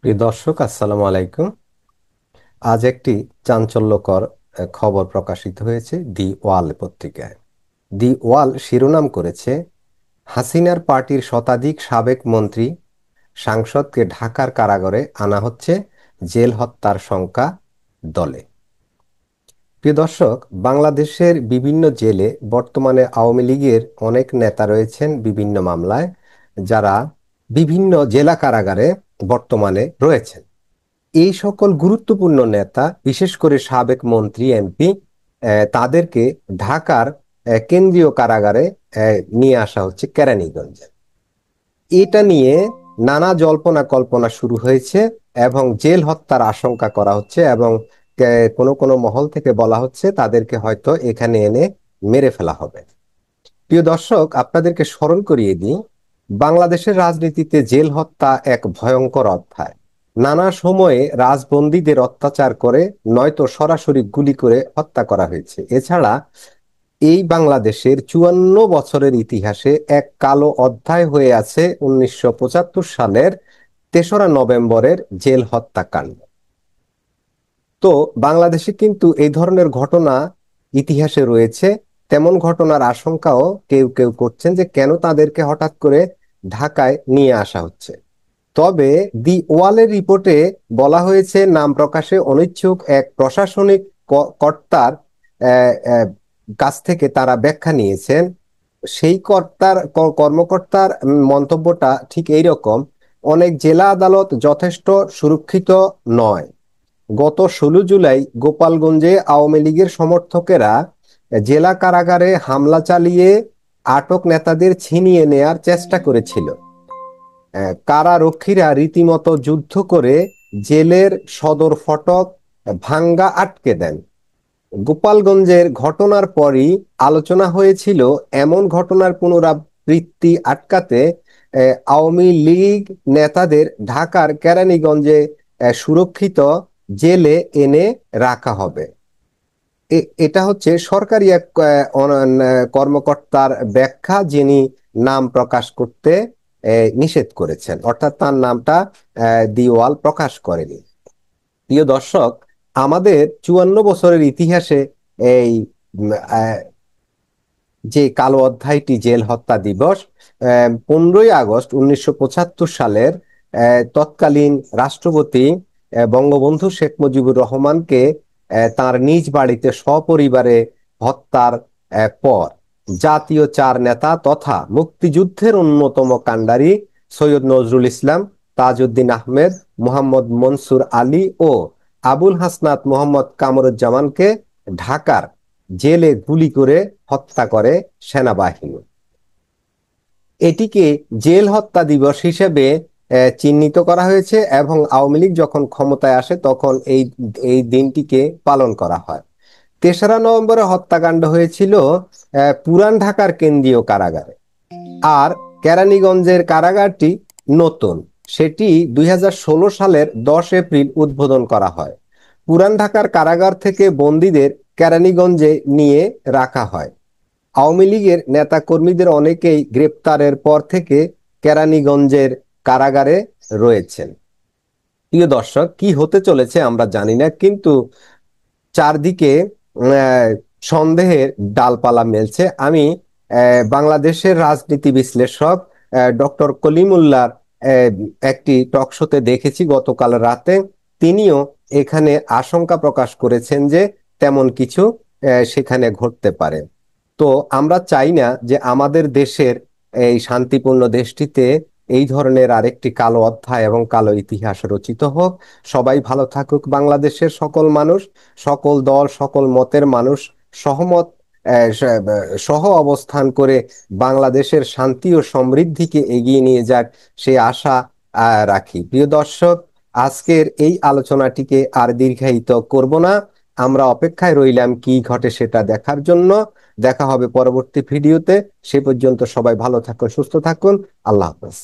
প্রিয় দর্শক, আসসালামু আলাইকুম। আজ একটি চাঞ্চল্যকর খবর প্রকাশিত হয়েছে দি ওয়াল পত্রিকায়। দি ওয়াল শিরোনাম করেছে, হাসিনার পার্টির শতাধিক সাবেক মন্ত্রী সাংসদকে ঢাকার কারাগারে আনা হচ্ছে, জেল হত্যার শঙ্কা দলে। প্রিয় দর্শক, বাংলাদেশের বিভিন্ন জেলে বর্তমানে আওয়ামী লীগের অনেক নেতা রয়েছেন বিভিন্ন মামলায়, যারা বিভিন্ন জেলা কারাগারে বর্তমানে রয়েছেন। এই সকল গুরুত্বপূর্ণ নেতা, বিশেষ করে সাবেক মন্ত্রী এমপি, তাদেরকে ঢাকার কেন্দ্রীয় কারাগারে নিয়ে আসা হচ্ছে কেরানীগঞ্জে। এটা নিয়ে নানা জল্পনা কল্পনা শুরু হয়েছে এবং জেল হত্যার আশঙ্কা করা হচ্ছে, এবং কোনো কোনো মহল থেকে বলা হচ্ছে তাদেরকে হয়তো এখানে এনে মেরে ফেলা হবে। প্রিয় দর্শক, আপনাদেরকে স্মরণ করিয়ে দিই, বাংলাদেশের রাজনীতিতে জেল হত্যা এক ভয়ঙ্কর অধ্যায়। নানা সময়ে রাজবন্দীদের অত্যাচার করে নয়তো সরাসরি গুলি করে হত্যা করা হয়েছে। এছাড়া এই বাংলাদেশের ৫৪ বছরের ইতিহাসে এক কালো অধ্যায় হয়ে আছে ১৯৭৫ সালের ৩রা নভেম্বরের জেল হত্যাকাণ্ড। তো বাংলাদেশে কিন্তু এই ধরনের ঘটনা ইতিহাসে রয়েছে। তেমন ঘটনার আশঙ্কাও কেউ কেউ করছেন যে কেন তাদেরকে হঠাৎ করে ঢাকায় নিয়ে আসা হচ্ছে। তবে দি ওয়ালের রিপোর্টে বলা হয়েছে, নাম প্রকাশে অনিচ্ছুক এক প্রশাসনিক কর্তার আহ, আহ, কাছ থেকে তারা ব্যাখ্যা নিয়েছেন। সেই কর্মকর্তার মন্তব্যটা ঠিক এইরকম: অনেক জেলা আদালত যথেষ্ট সুরক্ষিত নয়। গত ১৬ জুলাই গোপালগঞ্জে আওয়ামী লীগের সমর্থকেরা জেলা কারাগারে হামলা চালিয়ে আটক নেতাদের ছিনিয়ে নেয়ার চেষ্টা করেছিল। কারারক্ষীরা রীতিমতো যুদ্ধ করে জেলের সদর ফটক ভাঙ্গা আটকে দেন। গোপালগঞ্জের ঘটনার পরই আলোচনা হয়েছিল এমন ঘটনার পুনরাবৃত্তি আটকাতে আওয়ামী লীগ নেতাদের ঢাকার কেরানীগঞ্জে সুরক্ষিত জেলে এনে রাখা হবে। এটা হচ্ছে সরকারি এক কর্মকর্তার ব্যাখ্যা, যিনি নাম প্রকাশ করতে নিষেধ করেছেন, অর্থাৎ তার নামটা দি ওয়াল প্রকাশ করেনি। প্রিয় দর্শক, আমাদের ৫৪ বছরের ইতিহাসে এই উম, আহ, যে কালো অধ্যায়টি জেল হত্যা দিবস, ১৫ই আগস্ট ১৯৭৫ সালের তৎকালীন রাষ্ট্রপতি বঙ্গবন্ধু শেখ মুজিবুর রহমানকে তার নিজ বাড়িতে সপরিবারে হত্যার পর জাতীয় ৪ নেতা তথা মুক্তিযুদ্ধের অন্যতম কাণ্ডারি সৈয়দ নজরুল ইসলাম, তাজউদ্দিন আহমেদ, মোহাম্মদ মনসুর আলী ও আবুল হাসনাত মোহাম্মদ কামরুজ্জামানকে ঢাকার জেলে গুলি করে হত্যা করে সেনাবাহিনী। এটিকে জেল হত্যা দিবস হিসেবে চিহ্নিত করা হয়েছে, এবং আওয়ামী লীগ যখন ক্ষমতায় আসে তখন এই এই দিনটিকে পালন করা হয়। ৩রা নভেম্বরে হত্যাকাণ্ড হয়েছিল পুরান ঢাকার কেন্দ্রীয় কারাগারে। আর কেরানীগঞ্জের কারাগারটি নতুন, সেটি ২০১৬ সালের ১০ এপ্রিল উদ্বোধন করা হয়। পুরান ঢাকার কারাগার থেকে বন্দীদের কেরানীগঞ্জে নিয়ে রাখা হয়। আওয়ামী লীগের নেতাকর্মীদের অনেকেই গ্রেপ্তারের পর থেকে কেরানীগঞ্জের কারাগারে রয়েছেন। প্রিয় দর্শক, কি হতে চলেছে আমরা জানি না, কিন্তু চারদিকে সন্দেহের ডালপালা মেলছে। আমি বাংলাদেশের রাজনীতি বিশ্লেষক ডক্টর কলিমুল্লাহর একটি টকশোতে দেখেছি গতকাল রাতে। তিনিও এখানে আশঙ্কা প্রকাশ করেছেন যে তেমন কিছু সেখানে ঘটতে পারে। তো আমরা চাই না যে আমাদের দেশের এই শান্তিপূর্ণ দেশটিতে এই ধরনের আরেকটি কালো অধ্যায় এবং কালো ইতিহাস রচিত হোক। সবাই ভালো থাকুক। বাংলাদেশের সকল মানুষ, সকল দল, সকল মতের মানুষ সহমত সহ অবস্থান করে বাংলাদেশের শান্তি ও সমৃদ্ধিকে এগিয়ে নিয়ে যাক, সে আশা রাখি। প্রিয় দর্শক, আজকের এই আলোচনাটিকে আর দীর্ঘায়িত করব না। আমরা অপেক্ষায় রইলাম কি ঘটে সেটা দেখার জন্য। দেখা হবে পরবর্তী ভিডিওতে। সে পর্যন্ত সবাই ভালো থাকুন, সুস্থ থাকুন। আল্লাহ হাফেজ।